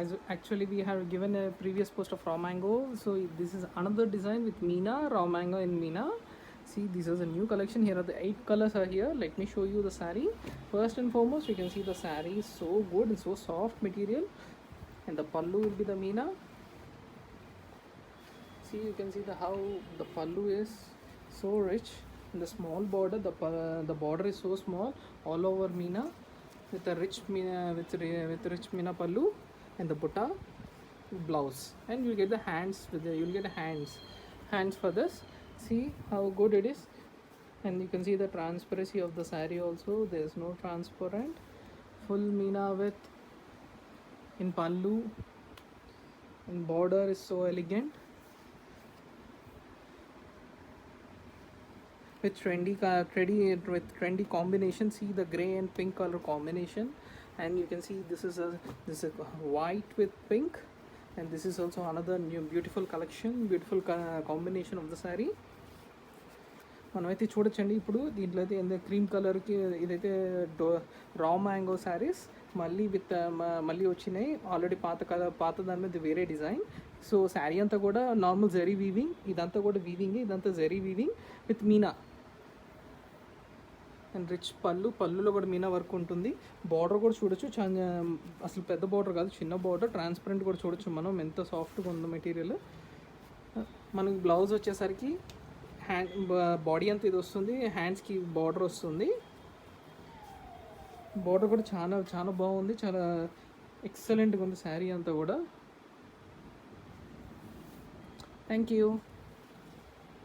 as actually we have given a previous post of raw mango, so this is another design with Meena, raw mango in Meena. See, this is a new collection. Here are the 8 colors are here. Let me show you the saree. First and foremost, you can see the saree is so good and so soft material, and the pallu will be the Meena. See, you can see the how the pallu is so rich. And the small border, the border is so small, all over Meena, with a rich Meena, with rich Meena pallu, and the butta blouse. And you'll get the hands with the, you'll get hands for this. See how good it is. And you can see the transparency of the saree also. There is no transparent. Full Meena with in pallu, and border is so elegant. With trendy combination. See the gray and pink color combination, and you can see this is a white with pink, and this is also another new beautiful collection, beautiful combination of the saree. మనమైతే చూడొచ్చండి. ఇప్పుడు దీంట్లో అయితే cream కలర్కి ఇదైతే raw mango saris మళ్ళీ వచ్చినాయి. Already పాత దాని మీద వేరే డిజైన్. సో శారీ అంతా కూడా నార్మల్ జరీ వీవింగ్, ఇదంతా కూడా వీవింగ్, ఇదంతా zari weaving with Meena and rich పళ్ళులో కూడా మీనా వర్క్ ఉంటుంది. బార్డర్ కూడా చూడొచ్చు, అసలు పెద్ద బార్డర్ కాదు, చిన్న బార్డర్, ట్రాన్స్పరెంట్ కూడా చూడొచ్చు మనం ఎంత సాఫ్ట్గా ఉందో మెటీరియల్. మనకి బ్లౌజ్ వచ్చేసరికి బాడీ అంతా ఇది వస్తుంది, హ్యాండ్స్కి బార్డర్ వస్తుంది. బార్డర్ కూడా చాలా చాలా బాగుంది, చాలా ఎక్సలెంట్గా ఉంది శారీ అంతా కూడా. Thank you.